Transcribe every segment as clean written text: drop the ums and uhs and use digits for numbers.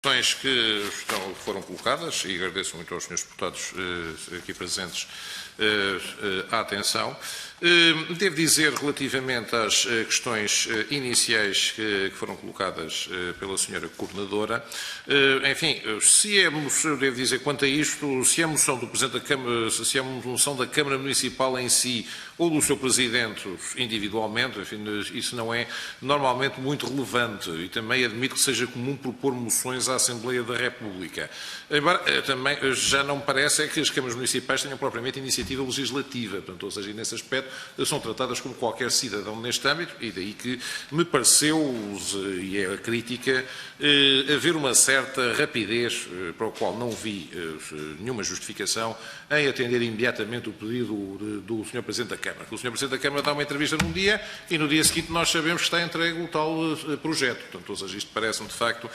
Questões que foram colocadas, e agradeço muito aos senhores deputados aqui presentes a atenção. Devo dizer, relativamente às questões iniciais que foram colocadas pela senhora coordenadora, enfim, eu devo dizer quanto a isto, se é moção do Presidente da Câmara, se é moção da Câmara Municipal em si ou do seu Presidente individualmente, enfim, isso não é normalmente muito relevante e também admito que seja comum propor moções à Assembleia da República. Embora também já não me parece que as câmaras municipais tenham propriamente iniciativa legislativa, portanto, ou seja, nesse aspecto são tratadas como qualquer cidadão neste âmbito e daí que me pareceu, e é a crítica, haver uma certa rapidez, para o qual não vi nenhuma justificação, em atender imediatamente o pedido do Sr. Presidente da Câmara. O Sr. Presidente da Câmara dá uma entrevista num dia e no dia seguinte nós sabemos que está entregue o tal projeto. Portanto, ou seja, isto parece-me de facto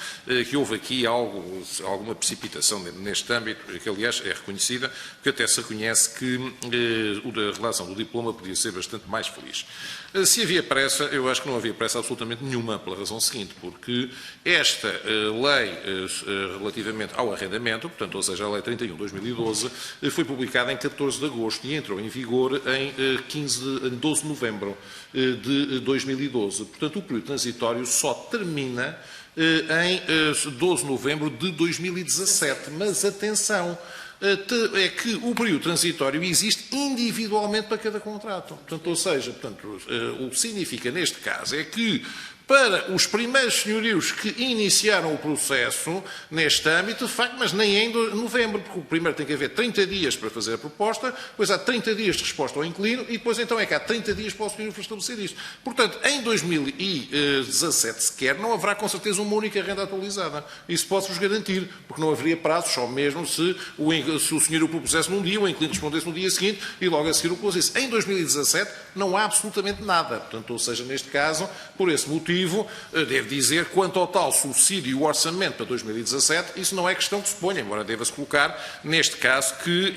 que houve aqui alguma precipitação neste âmbito, que aliás é reconhecida, porque até se reconhece que a relação do diploma podia ser bastante mais feliz. Se havia pressa, eu acho que não havia pressa absolutamente nenhuma, pela razão seguinte, porque esta lei relativamente ao arrendamento, portanto, ou seja, a lei 31 de 2012, foi publicada em 14 de agosto e entrou em vigor em 12 de novembro de 2012. Portanto, o período transitório só termina em 12 de novembro de 2017. Mas atenção, é que o período transitório existe individualmente para cada contrato. Portanto, ou seja, o que significa neste caso é que para os primeiros senhorios que iniciaram o processo neste âmbito, de facto, mas nem em novembro, porque o primeiro tem que haver 30 dias para fazer a proposta, depois há 30 dias de resposta ao inquilino e depois então é que há 30 dias para o senhorio para estabelecer isto. Portanto, em 2017 sequer não haverá com certeza uma única renda atualizada. Isso posso-vos garantir, porque não haveria prazos, só mesmo se o senhorio propusesse num dia, o inquilino respondesse no dia seguinte e logo a seguir o propusesse. Em 2017 não há absolutamente nada. Portanto, ou seja, neste caso, por esse motivo, devo dizer, quanto ao tal subsídio e o orçamento para 2017, isso não é questão que se ponha, embora deva-se colocar, neste caso, que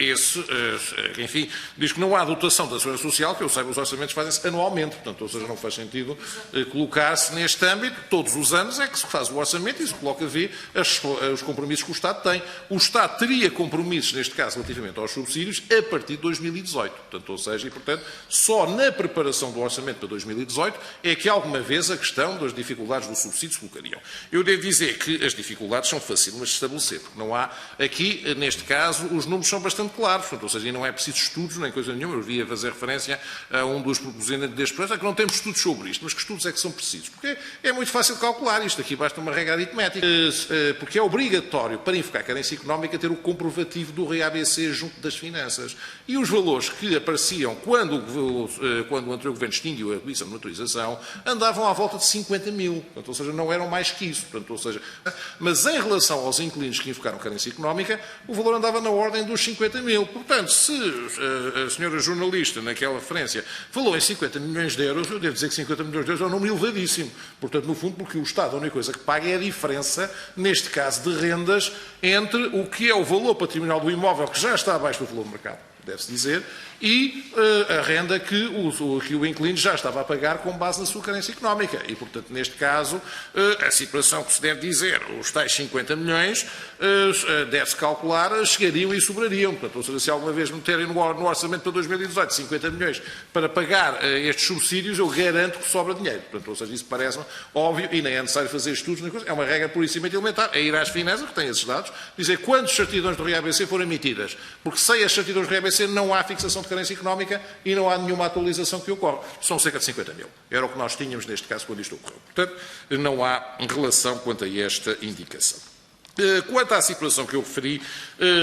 enfim, diz que não há dotação da Segurança Social, que eu saiba, os orçamentos fazem-se anualmente, portanto, ou seja, não faz sentido colocar-se neste âmbito, todos os anos é que se faz o orçamento e se coloca a ver os compromissos que o Estado tem. O Estado teria compromissos, neste caso, relativamente aos subsídios, a partir de 2018, portanto, ou seja, e portanto, só na preparação do orçamento para 2018 é que alguma vez a questão das dificuldades do subsídio se colocariam. Eu devo dizer que as dificuldades são facílimas de estabelecer, porque não há aqui, neste caso, os números são bastante claros, portanto, ou seja, não é preciso estudos nem coisa nenhuma. Eu via fazer referência a um dos proponentes deste projeto, que não temos estudos sobre isto, mas que estudos é que são precisos? Porque é muito fácil de calcular isto, aqui basta uma regra aritmética, porque é obrigatório para invocar a carência económica ter o comprovativo do REABC junto das finanças. E os valores que apareciam quando o anterior governo extinguiu a comissão de monitorização andavam à volta de 50 mil, portanto, ou seja, não eram mais que isso. Portanto, ou seja, mas em relação aos inquilinos que invocaram carência económica, o valor andava na ordem dos 50 mil. Portanto, se a senhora jornalista, naquela referência, falou em 50 milhões de euros, eu devo dizer que 50 milhões de euros é um número elevadíssimo. Portanto, no fundo, porque o Estado, a única coisa que paga é a diferença, neste caso de rendas, entre o que é o valor patrimonial do imóvel, que já está abaixo do valor do mercado, deve-se dizer, e a renda que o inquilino já estava a pagar com base na sua carência económica. E, portanto, neste caso, a situação que se deve dizer, os tais 50 milhões, deve-se calcular, chegariam e sobrariam. Portanto, ou seja, se alguma vez meterem no orçamento para 2018 50 milhões para pagar estes subsídios, eu garanto que sobra dinheiro. Portanto, ou seja, isso parece-me óbvio e nem é necessário fazer estudos, nem coisa. É uma regra pura e simplesmente elementar. É ir às finanças, que têm esses dados, dizer quantas certidões do REABC foram emitidas. Porque sem as certidões do REABC não há fixação de carência económica e não há nenhuma atualização que ocorre. São cerca de 50 mil. Era o que nós tínhamos neste caso quando isto ocorreu. Portanto, não há relação quanto a esta indicação. Quanto à situação que eu referi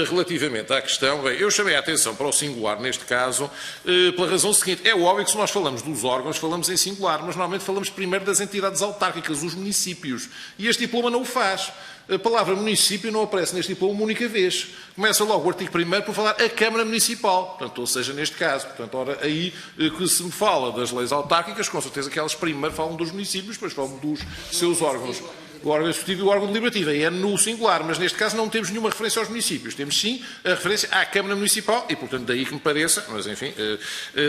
relativamente à questão, bem, eu chamei a atenção para o singular neste caso pela razão seguinte. É óbvio que se nós falamos dos órgãos, falamos em singular, mas normalmente falamos primeiro das entidades autárquicas, os municípios. E este diploma não o faz. A palavra município não aparece neste diploma uma única vez. Começa logo o artigo 1º por falar a Câmara Municipal, portanto, ou seja, neste caso. Portanto, ora, aí que se me fala das leis autárquicas, com certeza que elas primeiro falam dos municípios, depois falam dos seus órgãos. o órgão executivo e o órgão deliberativo, é no singular, mas neste caso não temos nenhuma referência aos municípios, temos sim a referência à Câmara Municipal e, portanto, daí que me pareça, mas enfim,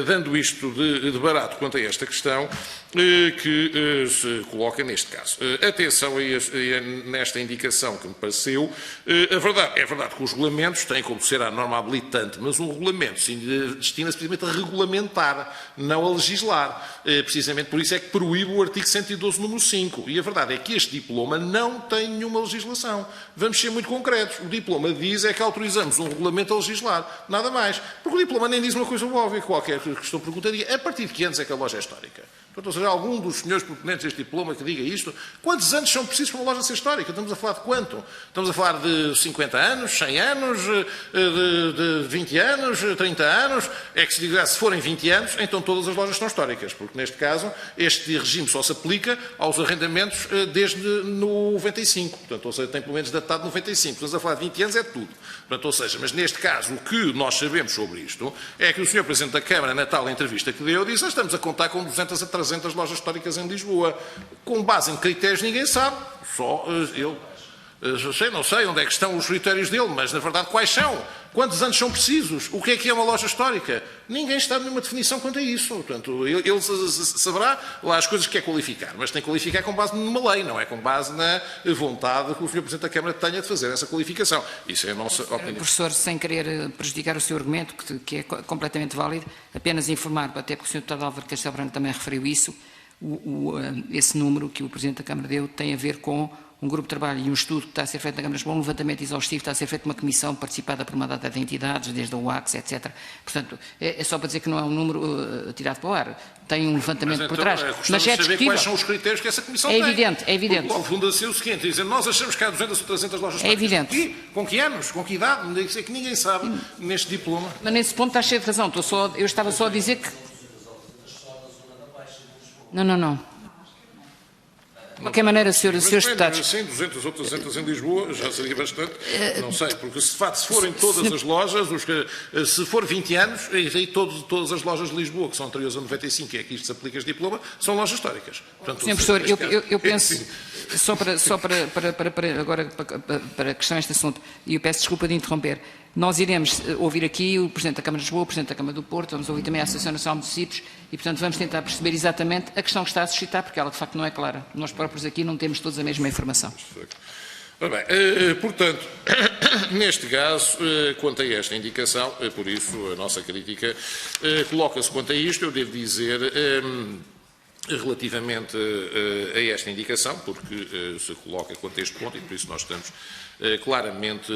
dando isto de barato quanto a esta questão, que se coloca neste caso. Atenção nesta indicação que me pareceu, é verdade que os regulamentos têm como ser a norma habilitante, mas um regulamento destina-se precisamente a regulamentar, não a legislar. Precisamente por isso é que proíbe o artigo 112, número 5. E a verdade é que este diploma não tem nenhuma legislação. Vamos ser muito concretos. O diploma diz é que autorizamos um regulamento a legislar. Nada mais. Porque o diploma nem diz uma coisa óbvia. Qualquer questão perguntaria, a partir de que anos é que a loja é histórica? Portanto, ou seja, algum dos senhores proponentes deste diploma que diga isto, quantos anos são precisos para uma loja ser histórica? Estamos a falar de quanto? Estamos a falar de 50 anos, 100 anos, de 20 anos, 30 anos? É que se diga, se forem 20 anos, então todas as lojas são históricas, porque neste caso este regime só se aplica aos arrendamentos desde 95. Portanto, ou seja, tem pelo menos datado 95. Estamos a falar de 20 anos, é tudo. Portanto, ou seja, mas neste caso o que nós sabemos sobre isto é que o Sr. Presidente da Câmara, na tal entrevista que deu, disse: estamos a contar com 200 a 300 lojas históricas em Lisboa. Com base em critérios ninguém sabe, só eu não sei onde é que estão os critérios dele, mas na verdade quais são? Quantos anos são precisos? O que é uma loja histórica? Ninguém está numa definição quanto a isso. Portanto, ele saberá lá as coisas que quer qualificar, mas tem que qualificar com base numa lei, não é com base na vontade que o Sr. Presidente da Câmara tenha de fazer essa qualificação. Isso é a nossa opinião. Professor, sem querer prejudicar o seu argumento, que é completamente válido, apenas informar, até porque o Sr. Deputado Álvaro Castelo Branco também referiu isso, esse número que o Presidente da Câmara deu tem a ver com um grupo de trabalho e um estudo que está a ser feito na Câmara de Lisboa, um levantamento exaustivo, está a ser feito uma comissão participada por uma data de entidades, desde a UACS, etc. Portanto, é só para dizer que não é um número tirado para o ar. Tem um levantamento por trás. Mas é discutível. Quais são os critérios que essa comissão tem. É evidente. Porque, funda-se o seguinte, dizendo, nós achamos que há 200 ou 300 lojas históricas. É evidente. Com que anos? Com que idade? Isso é que ninguém sabe neste diploma. Mas nesse ponto está cheio de razão. Eu estava só a dizer que... Não. De qualquer maneira, senhores deputados... Sim, 200 ou 300 em Lisboa, já seria bastante, não sei, porque se forem todas as lojas, se for 20 anos, aí todas as lojas de Lisboa, que são anteriores a 95, e é que isto se aplica este diploma, são lojas históricas. Portanto, Sr. Professor, eu penso, só para a questão deste assunto, e eu peço desculpa de interromper, nós iremos ouvir aqui o Presidente da Câmara de Lisboa, o Presidente da Câmara do Porto, vamos ouvir também a Associação Nacional de Municípios e, portanto, vamos tentar perceber exatamente a questão que está a suscitar, porque ela, de facto, não é clara. Nós próprios aqui não temos todos a mesma informação. Ora bem, portanto, neste caso, quanto a esta indicação, por isso a nossa crítica coloca-se quanto a isto, eu devo dizer... relativamente a esta indicação, porque se coloca quanto a este ponto e por isso nós estamos claramente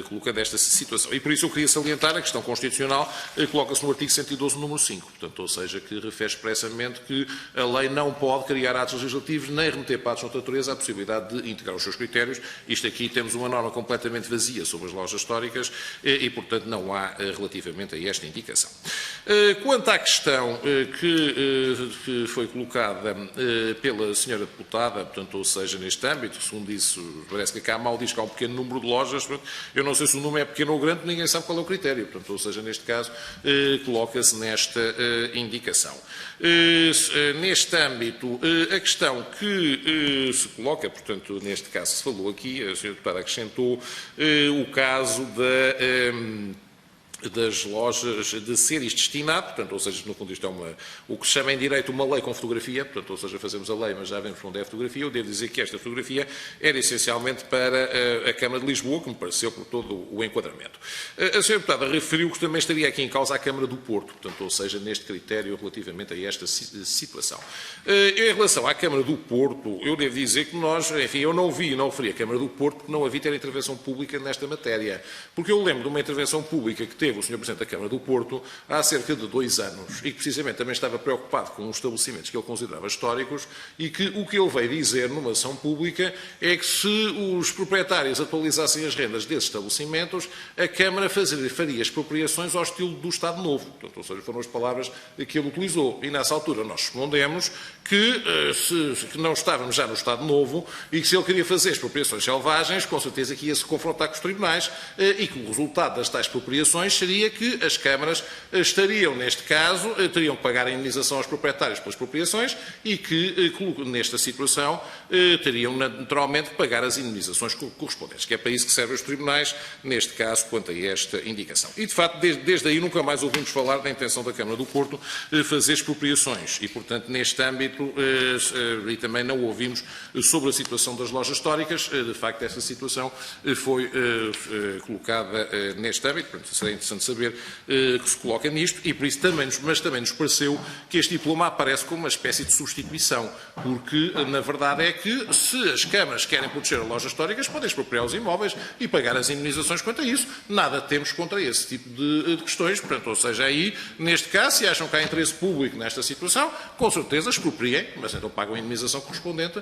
colocando esta situação. E por isso eu queria salientar a questão constitucional, coloca-se no artigo 112, número 5, portanto, ou seja, que refere expressamente que a lei não pode criar atos legislativos nem remeter para atos de natureza a possibilidade de integrar os seus critérios. Isto aqui temos uma norma completamente vazia sobre as lojas históricas e portanto, não há relativamente a esta indicação. Quanto à questão que foi colocada pela senhora deputada, portanto, ou seja, neste âmbito, segundo isso, parece que cá mal diz que há um pequeno número de lojas, eu não sei se o número é pequeno ou grande, ninguém sabe qual é o critério, portanto, ou seja, neste caso, coloca-se nesta indicação. Neste âmbito, a questão que se coloca, portanto, neste caso se falou aqui, a senhora deputada acrescentou o caso das lojas de ser isto destinado, portanto, ou seja, no fundo isto é o que se chama em direito uma lei com fotografia, portanto, ou seja, fazemos a lei, mas já vemos onde é a fotografia. Eu devo dizer que esta fotografia era essencialmente para a Câmara de Lisboa, que me pareceu por todo o enquadramento. A senhora deputada referiu que também estaria aqui em causa a Câmara do Porto, portanto, ou seja, neste critério relativamente a esta situação. Em relação à Câmara do Porto, eu devo dizer que nós, enfim, eu não referi a Câmara do Porto porque não havia ter intervenção pública nesta matéria, porque eu lembro de uma intervenção pública que teve o Sr. Presidente da Câmara do Porto há cerca de 2 anos e que precisamente também estava preocupado com os estabelecimentos que ele considerava históricos e que o que ele veio dizer numa ação pública é que se os proprietários atualizassem as rendas desses estabelecimentos, a Câmara faria expropriações ao estilo do Estado Novo. Portanto, ou seja, foram as palavras que ele utilizou. E nessa altura nós respondemos que não estávamos já no Estado Novo e que se ele queria fazer expropriações selvagens, com certeza que ia se confrontar com os tribunais e que o resultado das tais expropriações seria que as câmaras estariam, neste caso, teriam que pagar a indemnização aos proprietários pelas expropriações e que, nesta situação, teriam naturalmente que pagar as indemnizações correspondentes, que é para isso que servem os tribunais, neste caso, quanto a esta indicação. E, de facto, desde aí nunca mais ouvimos falar da intenção da Câmara do Porto fazer expropriações e, portanto, neste âmbito, e também não ouvimos sobre a situação das lojas históricas. De facto, essa situação foi colocada neste âmbito, portanto, será interessante saber que se coloca nisto e por isso também nos pareceu que este diploma aparece como uma espécie de substituição, porque na verdade é que se as câmaras querem proteger as lojas históricas, podem expropriar os imóveis e pagar as indemnizações quanto a isso. Nada temos contra esse tipo de questões, portanto, ou seja, aí, neste caso, se acham que há interesse público nesta situação, com certeza expropriem, mas então pagam a indemnização correspondente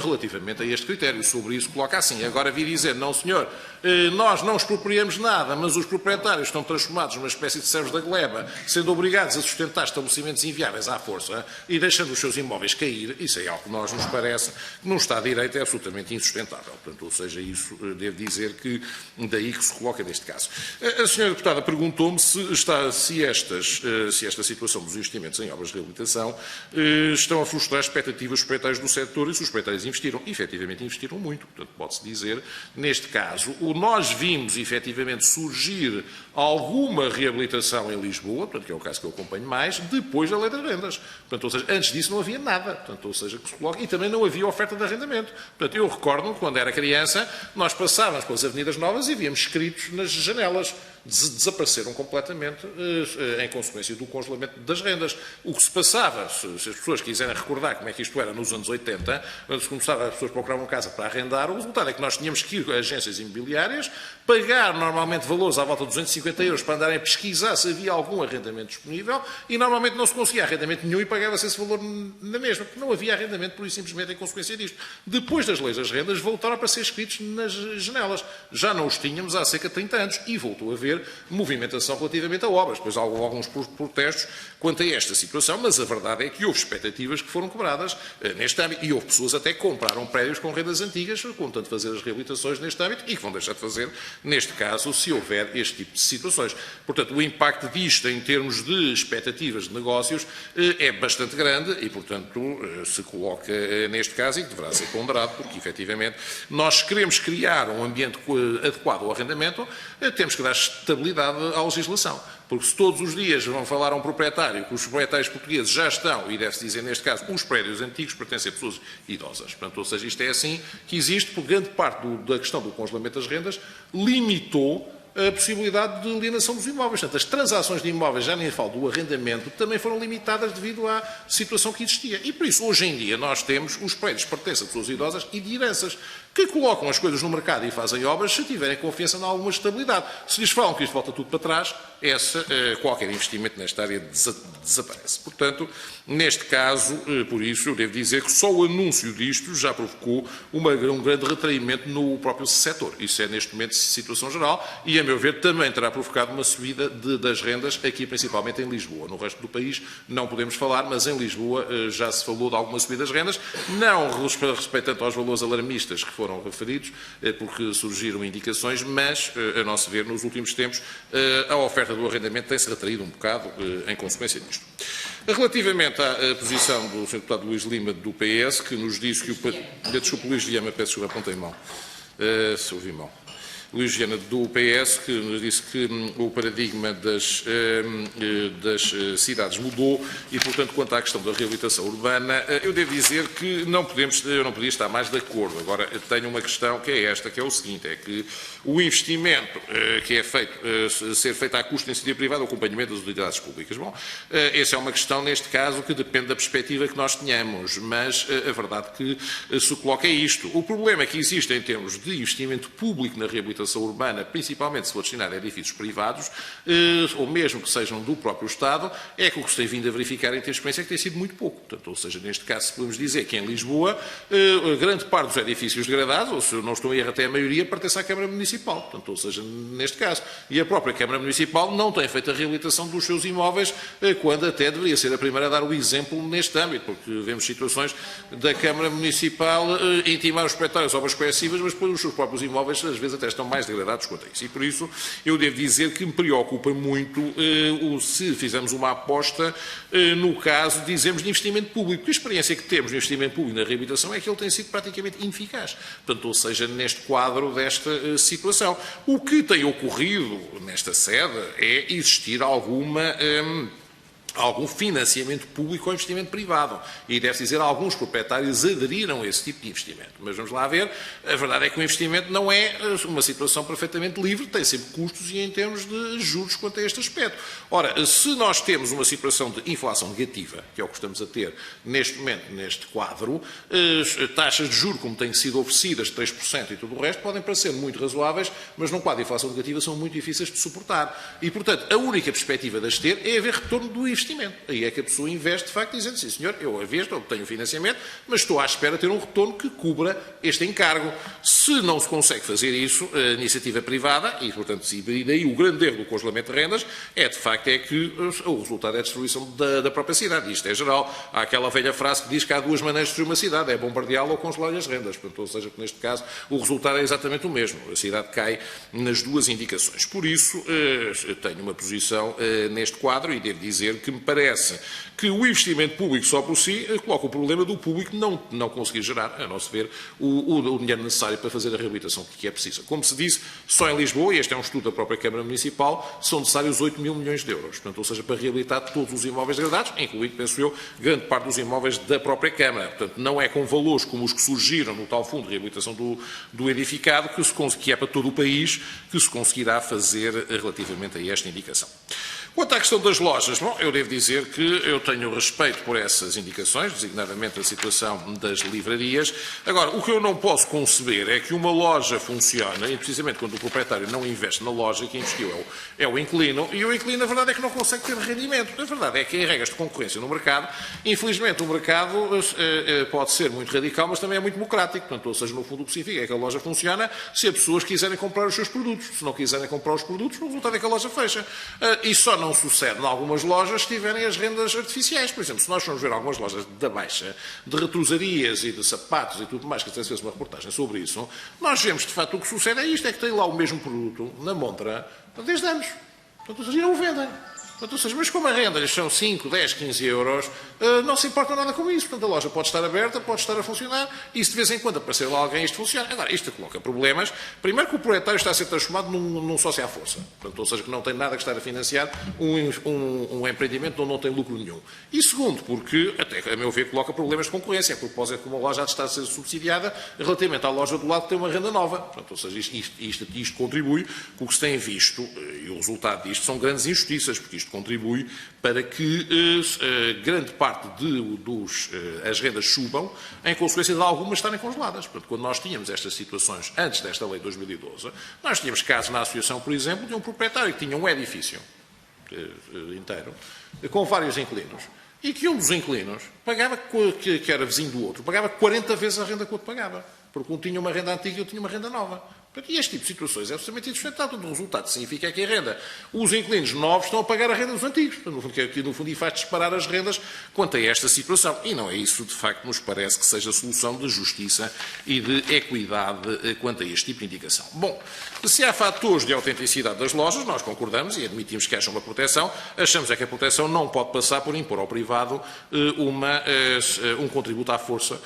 relativamente a este critério. Sobre isso coloca assim. Agora vir dizer, não senhor, nós não expropriamos nada, mas os proprietários estão transformados numa espécie de servos da gleba, sendo obrigados a sustentar estabelecimentos inviáveis à força e deixando os seus imóveis cair, isso é algo que nós nos parece que num Estado de Direito é absolutamente insustentável. Portanto, ou seja, isso devo dizer que daí que se coloca neste caso. A senhora deputada perguntou-me se esta situação dos investimentos em obras de reabilitação estão a frustrar as expectativas dos proprietários do setor e se os proprietários investiram. E, efetivamente, investiram muito. Portanto, pode-se dizer, neste caso, nós vimos, efetivamente, surgir alguma reabilitação em Lisboa, portanto, que é o caso que eu acompanho mais, depois da Lei das Rendas. Portanto, ou seja, antes disso não havia nada. Portanto, ou seja, que se coloca, e também não havia oferta de arrendamento. Portanto, eu recordo-me, quando era criança, nós passávamos pelas avenidas novas e víamos escritos nas janelas. Desapareceram completamente em consequência do congelamento das rendas. O que se passava, se as pessoas quiserem recordar como é que isto era nos anos 80, quando se começava, as pessoas procuravam casa para arrendar, o resultado é que nós tínhamos que ir a agências imobiliárias, pagar normalmente valores à volta de 250 euros para andarem a pesquisar se havia algum arrendamento disponível e normalmente não se conseguia arrendamento nenhum e pagava-se esse valor na mesma, porque não havia arrendamento pura e simplesmente em consequência disto. Depois das leis das rendas voltaram para ser escritos nas janelas. Já não os tínhamos há cerca de 30 anos e voltou a haver movimentação relativamente a obras. Depois há alguns protestos quanto a esta situação, mas a verdade é que houve expectativas que foram quebradas neste âmbito e houve pessoas até que compraram prédios com rendas antigas, contando fazer as reabilitações neste âmbito e que vão deixar de fazer, neste caso, se houver este tipo de situações. Portanto, o impacto disto em termos de expectativas de negócios é bastante grande e, portanto, se coloca neste caso e que deverá ser ponderado, porque, efetivamente, nós queremos criar um ambiente adequado ao arrendamento, temos que dar estabilidade à legislação. Porque se todos os dias vão falar a um proprietário que os proprietários portugueses já estão, e deve-se dizer neste caso, os prédios antigos pertencem a pessoas idosas. Portanto, ou seja, isto é assim que existe, porque grande parte da questão do congelamento das rendas limitou a possibilidade de alienação dos imóveis. Portanto, as transações de imóveis, já nem falo do arrendamento, também foram limitadas devido à situação que existia. E por isso, hoje em dia, nós temos os prédios que pertencem a pessoas idosas e de heranças, que colocam as coisas no mercado e fazem obras se tiverem confiança em alguma estabilidade. Se lhes falam que isto volta tudo para trás, qualquer investimento nesta área desaparece. Portanto, neste caso, por isso, eu devo dizer que só o anúncio disto já provocou um grande retraimento no próprio setor. Isso é, neste momento, situação geral e, a meu ver, também terá provocado uma subida das rendas aqui, principalmente em Lisboa. No resto do país não podemos falar, mas em Lisboa já se falou de alguma subida das rendas, não respeitando aos valores alarmistas que foram referidos, porque surgiram indicações, mas, a nosso ver, nos últimos tempos, a oferta do arrendamento tem-se retraído um bocado em consequência disto. Relativamente à posição do Sr. Deputado Luís Lima, do PS, que nos disse que o... Desculpe, Luís Lima, peço desculpa, apontei mal. Se ouvi mal. Luís Viana, do PS, que nos disse que o paradigma das cidades mudou e, portanto, quanto à questão da reabilitação urbana, eu devo dizer que eu não podia estar mais de acordo. Agora, tenho uma questão que é esta, que é o seguinte, é que o investimento que é feito, ser feito à custa da iniciativa privada, o acompanhamento das utilidades públicas. Bom, essa é uma questão, neste caso, que depende da perspectiva que nós tenhamos, mas a verdade que se coloca é isto. O problema que existe em termos de investimento público na reabilitação urbana, principalmente se for destinado a edifícios privados, ou mesmo que sejam do próprio Estado, é que o que se tem vindo a verificar em termos de experiência é que tem sido muito pouco. Portanto, ou seja, neste caso, podemos dizer que em Lisboa, grande parte dos edifícios degradados, ou se eu não estou em erro, até a maioria, pertence à Câmara Municipal. Portanto, ou seja, neste caso. E a própria Câmara Municipal não tem feito a reabilitação dos seus imóveis, quando até deveria ser a primeira a dar o exemplo neste âmbito, porque vemos situações da Câmara Municipal intimar os proprietários obras coercivas, mas depois os seus próprios imóveis, às vezes, até estão mais degradados quanto a isso. E por isso eu devo dizer que me preocupa muito se fizermos uma aposta no caso, dizemos, de investimento público. Porque a experiência que temos no investimento público na reabilitação é que ele tem sido praticamente ineficaz. Portanto, ou seja, neste quadro desta situação. O que tem ocorrido nesta sede é existir algum financiamento público ou investimento privado. E deve-se dizer, alguns proprietários aderiram a esse tipo de investimento. Mas vamos lá ver, a verdade é que o investimento não é uma situação perfeitamente livre, tem sempre custos e em termos de juros quanto a este aspecto. Ora, se nós temos uma situação de inflação negativa, que é o que estamos a ter neste momento, neste quadro, as taxas de juros, como têm sido oferecidas, 3% e tudo o resto, podem parecer muito razoáveis, mas num quadro de inflação negativa são muito difíceis de suportar. E, portanto, a única perspectiva de as ter é haver retorno do investimento. Aí é que a pessoa investe, de facto, dizendo, sim senhor, eu investo, eu obtenho financiamento, mas estou à espera de ter um retorno que cubra este encargo. Se não se consegue fazer isso, a iniciativa privada, e portanto, e daí o grande erro do congelamento de rendas, é de facto que o resultado é a destruição da própria cidade. Isto é geral. Há aquela velha frase que diz que há duas maneiras de destruir uma cidade, é bombardeá-la ou congelar-lhe as rendas. Portanto, ou seja, que neste caso o resultado é exatamente o mesmo. A cidade cai nas duas indicações. Por isso, tenho uma posição neste quadro e devo dizer que me parece que o investimento público só por si coloca o problema do público não conseguir gerar, a nosso ver, o dinheiro necessário para fazer a reabilitação que é precisa. Como se disse, só em Lisboa, e este é um estudo da própria Câmara Municipal, são necessários 8 mil milhões de euros. Portanto, ou seja, para reabilitar todos os imóveis degradados, incluindo, penso eu, grande parte dos imóveis da própria Câmara. Portanto, não é com valores como os que surgiram no tal fundo de reabilitação do edificado, que é para todo o país, que se conseguirá fazer relativamente a esta indicação. Quanto à questão das lojas, bom, eu devo dizer que eu tenho respeito por essas indicações, designadamente a situação das livrarias. Agora, o que eu não posso conceber é que uma loja funcione, e precisamente quando o proprietário não investe na loja, quem investiu é o inquilino, e o inquilino, a verdade é que não consegue ter rendimento. A verdade é que em regras de concorrência no mercado, infelizmente o mercado pode ser muito radical, mas também é muito democrático. Portanto, ou seja, no fundo o que significa é que a loja funciona se as pessoas quiserem comprar os seus produtos. Se não quiserem comprar os produtos, o resultado é que a loja fecha. E só não sucede em algumas lojas se tiverem as rendas artificiais. Por exemplo, se nós formos ver algumas lojas da Baixa, de retrosarias e de sapatos e tudo mais, que até se fez uma reportagem sobre isso, nós vemos, de facto, o que sucede é isto, é que tem lá o mesmo produto na montra desde anos. Portanto, ou seja, não o vendem. Portanto, ou seja, mas como a renda lhes são 5, 10, 15 euros, não se importa nada com isso. Portanto, a loja pode estar aberta, pode estar a funcionar, e se de vez em quando aparecer lá alguém, isto funciona. Agora, isto coloca problemas. Primeiro que o proprietário está a ser transformado num sócio à força. Portanto, ou seja, que não tem nada que estar a financiar um empreendimento onde não tem lucro nenhum. E segundo, porque, até a meu ver, coloca problemas de concorrência, a propósito que uma loja há de estar a ser subsidiada relativamente à loja do lado que tem uma renda nova. Portanto, ou seja, isto contribui com o que se tem visto, e o resultado disto são grandes injustiças, porque isto contribui para que grande parte as rendas subam em consequência de algumas estarem congeladas. Portanto, quando nós tínhamos estas situações antes desta lei de 2012, nós tínhamos casos na associação, por exemplo, de um proprietário que tinha um edifício inteiro, com vários inquilinos, e que um dos inquilinos pagava, que era vizinho do outro, pagava 40 vezes a renda que o outro pagava, porque um tinha uma renda antiga e outro tinha uma renda nova. E este tipo de situações é absolutamente insustentável. O resultado significa que a renda, os inquilinos novos estão a pagar a renda dos antigos. No fundo, faz disparar as rendas quanto a esta situação. E não é isso, de facto, nos parece que seja a solução de justiça e de equidade quanto a este tipo de indicação. Bom, se há fatores de autenticidade das lojas, nós concordamos e admitimos que haja uma proteção. Achamos é que a proteção não pode passar por impor ao privado um contributo à força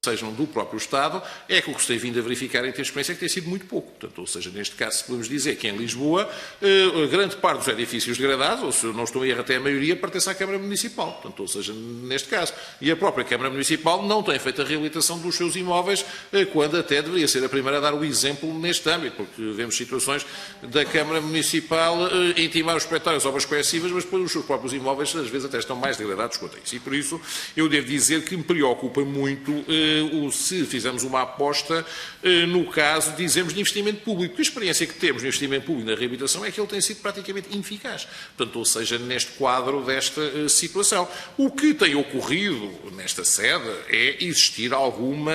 sejam do próprio Estado, é que o que se tem vindo a verificar em termos de experiência é que tem sido muito pouco. Portanto, ou seja, neste caso, podemos dizer que em Lisboa, grande parte dos edifícios degradados, ou se não estou a errar, até a maioria, pertence à Câmara Municipal. Portanto, ou seja, neste caso. E a própria Câmara Municipal não tem feito a reabilitação dos seus imóveis, quando até deveria ser a primeira a dar o exemplo neste âmbito, porque vemos situações da Câmara Municipal intimar os proprietários obras coercivas, mas depois os seus próprios imóveis, às vezes, até estão mais degradados quanto a isso. E por isso, eu devo dizer que me preocupa muito se fizermos uma aposta no caso, dizemos, de investimento público. Porque a experiência que temos no investimento público na reabilitação é que ele tem sido praticamente ineficaz. Portanto, ou seja, neste quadro desta situação. O que tem ocorrido nesta sede é existir algum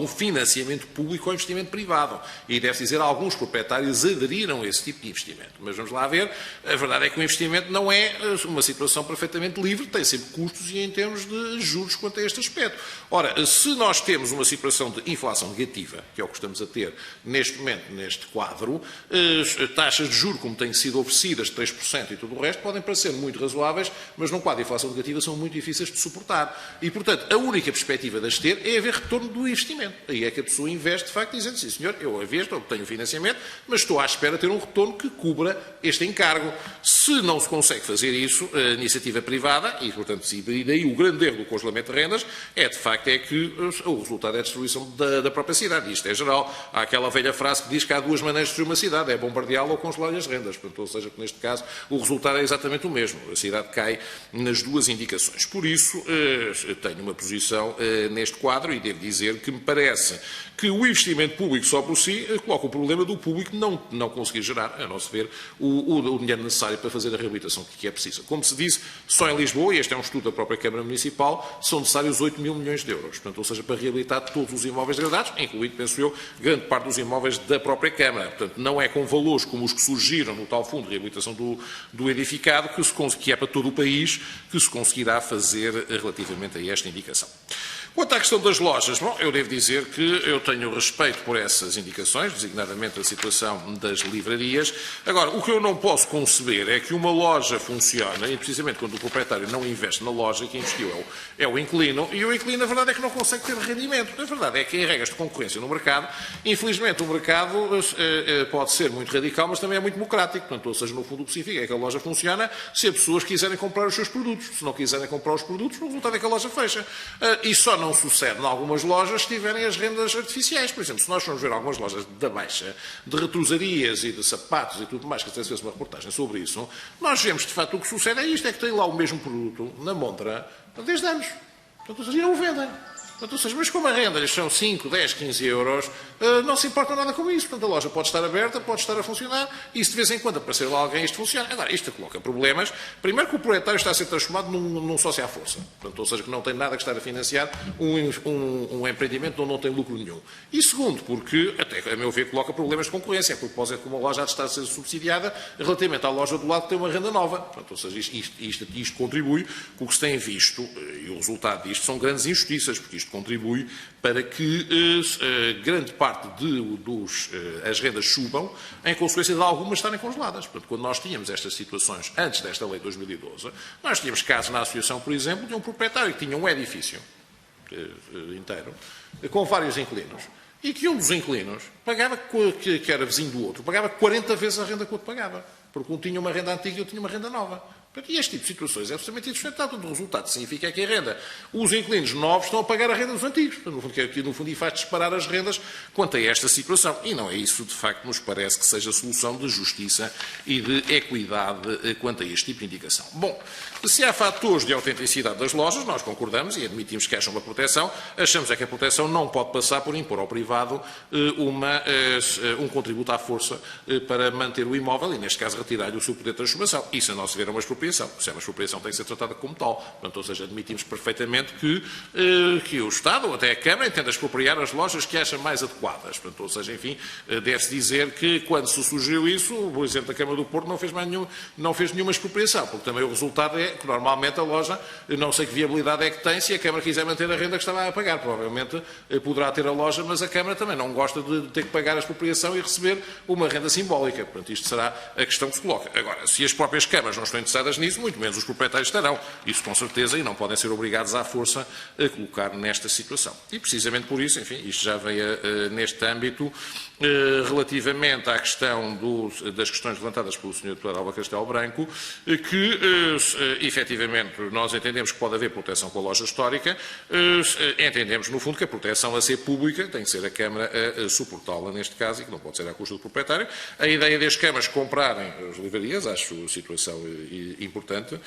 financiamento público ou investimento privado. E deve dizer, alguns proprietários aderiram a esse tipo de investimento. Mas vamos lá ver, a verdade é que o investimento não é uma situação perfeitamente livre, tem sempre custos e em termos de juros quanto a este aspecto. Ora, se nós temos uma situação de inflação negativa, que é o que estamos a ter neste momento, neste quadro, as taxas de juros, como têm sido oferecidas, 3% e tudo o resto, podem parecer muito razoáveis, mas num quadro de inflação negativa são muito difíceis de suportar. E, portanto, a única perspectiva de as ter é haver retorno do investimento. Aí é que a pessoa investe, de facto, dizendo, sim, senhor, eu investo, obtenho financiamento, mas estou à espera de ter um retorno que cubra este encargo. Se não se consegue fazer isso, a iniciativa privada, e, portanto, e daí o grande erro do congelamento de rendas, de facto, é que o resultado é a destruição da própria cidade. Isto é geral. Há aquela velha frase que diz que há duas maneiras de destruir uma cidade, é bombardeá-la ou congelar-lhe as rendas. Portanto, ou seja, que neste caso, o resultado é exatamente o mesmo. A cidade cai nas duas indicações. Por isso, tenho uma posição neste quadro e devo dizer que me parece que o investimento público só por si coloca o problema do público não conseguir gerar, a nosso ver, o dinheiro necessário para fazer a reabilitação que é precisa. Como se disse, só em Lisboa, e este é um estudo da própria Câmara Municipal, são necessários 8 mil milhões de euros. Portanto, ou seja, para reabilitar todos os imóveis degradados, incluindo, penso eu, grande parte dos imóveis da própria Câmara. Portanto, não é com valores como os que surgiram no tal fundo de reabilitação do edificado, que é para todo o país, que se conseguirá fazer relativamente a esta indicação. Quanto à questão das lojas, bom, eu devo dizer que eu tenho respeito por essas indicações, designadamente a situação das livrarias. Agora, o que eu não posso conceber é que uma loja funcione, e precisamente quando o proprietário não investe na loja, quem investiu é o inquilino, e o inquilino, a verdade é que não consegue ter rendimento. A verdade é que em regras de concorrência no mercado, infelizmente o mercado pode ser muito radical, mas também é muito democrático. Portanto, ou seja, no fundo o que significa é que a loja funciona se as pessoas quiserem comprar os seus produtos. Se não quiserem comprar os produtos, o resultado é que a loja fecha. E só não sucede em algumas lojas se tiverem as rendas artificiais. Por exemplo, se nós formos ver algumas lojas da Baixa, de retrosarias e de sapatos e tudo mais, que até se fez uma reportagem sobre isso, nós vemos, de facto, o que sucede é isto, é que tem lá o mesmo produto na montra desde anos. Portanto, ou seja, não o vendem. Portanto, ou seja, mas como a renda lhes são 5, 10, 15 euros, não se importa nada com isso. Portanto, a loja pode estar aberta, pode estar a funcionar, e se de vez em quando aparecer lá alguém, isto funciona. Agora, isto coloca problemas. Primeiro que o proprietário está a ser transformado num sócio à força. Portanto, ou seja, que não tem nada que estar a financiar um empreendimento onde não tem lucro nenhum. E segundo, porque, até a meu ver, coloca problemas de concorrência. A propósito que uma loja há de estar a ser subsidiada relativamente à loja do lado que tem uma renda nova. Portanto, ou seja, isto contribui com o que se tem visto, e o resultado disto são grandes injustiças, porque isto contribui para que grande parte as rendas subam em consequência de algumas estarem congeladas. Portanto, quando nós tínhamos estas situações antes desta lei de 2012, nós tínhamos casos na associação, por exemplo, de um proprietário que tinha um edifício inteiro, com vários inquilinos, e que um dos inquilinos pagava, que era vizinho do outro, pagava 40 vezes a renda que o outro pagava, porque um tinha uma renda antiga e outro tinha uma renda nova. E este tipo de situações é absolutamente insustentável. O resultado significa que a renda, os inquilinos novos estão a pagar a renda dos antigos. No fundo, e faz disparar as rendas quanto a esta situação. E não é isso, de facto, nos parece que seja solução de justiça e de equidade quanto a este tipo de indicação. Bom, se há fatores de autenticidade das lojas, nós concordamos e admitimos que acham uma proteção, achamos é que a proteção não pode passar por impor ao privado um contributo à força para manter o imóvel e, neste caso, retirar-lhe o seu poder de transformação. Isso, a nosso ver, é uma expropriação. Se é uma expropriação, tem que ser tratada como tal. Portanto, ou seja, admitimos perfeitamente que o Estado, ou até a Câmara, entenda expropriar as lojas que acham mais adequadas. Portanto, ou seja, enfim, deve-se dizer que, quando se surgiu isso, o Presidente da Câmara do Porto não fez nenhuma expropriação, porque também o resultado é que, normalmente, a loja, não sei que viabilidade é que tem, se a Câmara quiser manter a renda que estava a pagar. Provavelmente poderá ter a loja, mas a Câmara também não gosta de ter que pagar a expropriação e receber uma renda simbólica. Portanto, isto será a questão que se coloca. Agora, se as próprias câmaras não estão interessadas interessadas nisso, muito menos os proprietários estarão. Isso com certeza, e não podem ser obrigados à força a colocar nesta situação. E precisamente por isso, enfim, isto já veio neste âmbito, relativamente à questão das questões levantadas pelo Sr. Deputado Álvaro Castelo Branco, que efetivamente nós entendemos que pode haver proteção com a loja histórica, entendemos no fundo que a proteção a ser pública tem que ser a Câmara a suportá-la neste caso e que não pode ser à custa do proprietário. A ideia das câmaras comprarem as livrarias, acho situação importante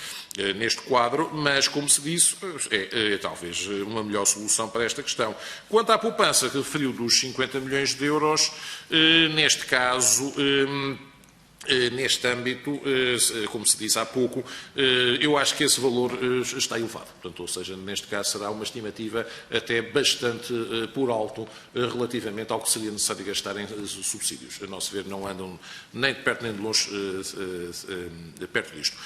neste quadro, mas como se disse, é talvez uma melhor solução para esta questão. Quanto à poupança que referiu dos 50 milhões de euros, neste caso, neste âmbito, como se disse há pouco, eu acho que esse valor está elevado. Portanto, ou seja, neste caso será uma estimativa até bastante por alto relativamente ao que seria necessário gastar em subsídios. A nosso ver, não andam nem de perto nem de longe perto disto.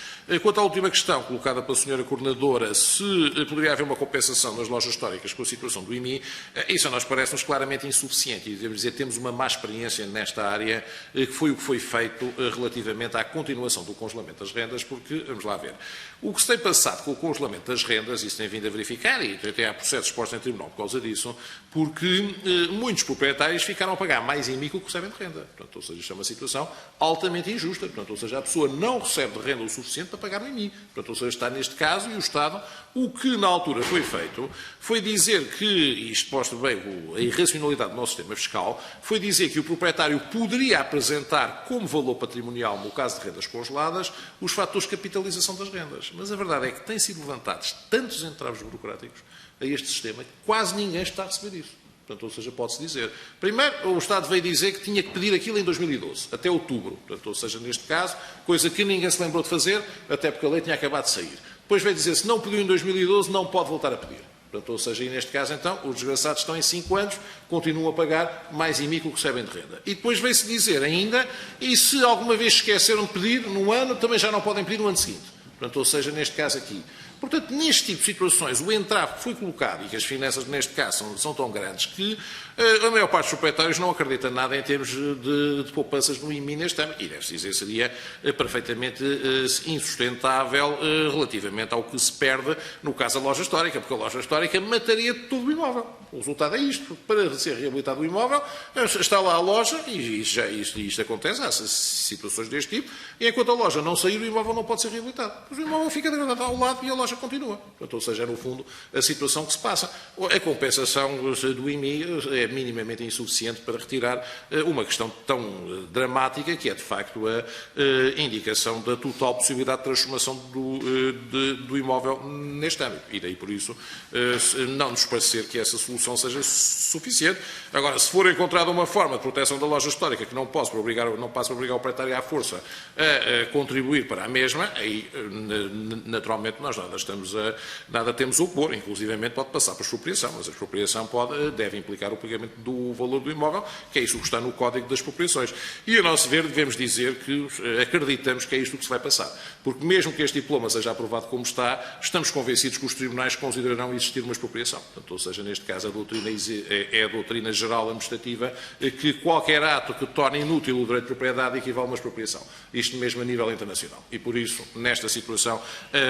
Quanto à última questão colocada pela Sra. Coordenadora, se poderia haver uma compensação nas lojas históricas com a situação do IMI, isso a nós parece-nos claramente insuficiente. E devemos dizer, temos uma má experiência nesta área, que foi o que foi feito relativamente à continuação do congelamento das rendas, porque, vamos lá ver, o que se tem passado com o congelamento das rendas, isso tem vindo a verificar, e até há processos expostos em tribunal por causa disso, porque muitos proprietários ficaram a pagar mais IMI que o que recebem de renda. Portanto, ou seja, isto é uma situação altamente injusta. Portanto, ou seja, a pessoa não recebe de renda o suficiente para pagar o IMI. Portanto, ou seja, está neste caso, e o Estado, o que na altura foi feito, foi dizer que, e isto mostra bem a irracionalidade do nosso sistema fiscal, foi dizer que o proprietário poderia apresentar como valor patrimonial, no caso de rendas congeladas, os fatores de capitalização das rendas. Mas a verdade é que têm sido levantados tantos entraves burocráticos a este sistema que quase ninguém está a receber isso. Portanto, ou seja, pode-se dizer. Primeiro, o Estado veio dizer que tinha que pedir aquilo em 2012, até outubro. Portanto, ou seja, neste caso, coisa que ninguém se lembrou de fazer, até porque a lei tinha acabado de sair. Depois veio dizer, se não pediu em 2012, não pode voltar a pedir. Portanto, ou seja, e neste caso, então, os desgraçados estão em 5 anos, continuam a pagar mais IMI que o que recebem de renda. E depois veio-se dizer ainda, e se alguma vez esqueceram de pedir num ano, também já não podem pedir no ano seguinte. Portanto, ou seja, neste caso aqui. Portanto, neste tipo de situações, o entrave que foi colocado, e que as finanças, neste caso, são tão grandes, que a maior parte dos proprietários não acredita nada em termos de poupanças no IMI neste ano. E, deve-se dizer, seria perfeitamente insustentável relativamente ao que se perde no caso da loja histórica, porque a loja histórica mataria todo o imóvel. O resultado é isto. Para ser reabilitado o imóvel, está lá a loja, e isto acontece, há situações deste tipo, e enquanto a loja não sair, o imóvel não pode ser reabilitado. Mas o imóvel fica degradado ao lado e a loja continua. Portanto, ou seja, no fundo, a situação que se passa. A compensação do IMI é minimamente insuficiente para retirar uma questão tão dramática que é, de facto, a indicação da total possibilidade de transformação do imóvel neste âmbito. E daí, por isso, não nos parecer que essa solução seja suficiente. Agora, se for encontrada uma forma de proteção da loja histórica que não passe para obrigar o proprietário à força a contribuir para a mesma, aí, naturalmente, nós nada temos a opor, inclusivamente pode passar para a expropriação, mas a expropriação deve implicar o pagamento do valor do imóvel, que é isso que está no Código das Expropriações. E, a nosso ver, devemos dizer que acreditamos que é isto que se vai passar. Porque mesmo que este diploma seja aprovado como está, estamos convencidos que os tribunais considerarão existir uma expropriação. Portanto, ou seja, neste caso, a doutrina é a doutrina geral administrativa que qualquer ato que torne inútil o direito de propriedade equivale a uma expropriação. Isto mesmo a nível internacional. E, por isso, nesta situação,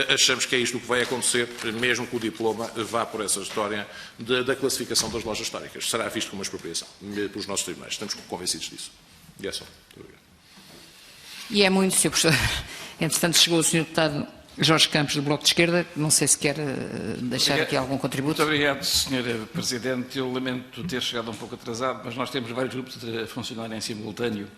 achamos que é isto o que vai acontecer, mesmo que o diploma vá por essa história da classificação das lojas históricas. Será visto como uma expropriação pelos nossos tribunais. Estamos convencidos disso. E é só. Muito obrigado. E é muito, Sr. Professor. Entretanto, chegou o Sr. Deputado Jorge Campos, do Bloco de Esquerda. Não sei se quer deixar aqui algum contributo. Muito obrigado, Sr. Presidente. Eu lamento ter chegado um pouco atrasado, mas nós temos vários grupos a funcionar em simultâneo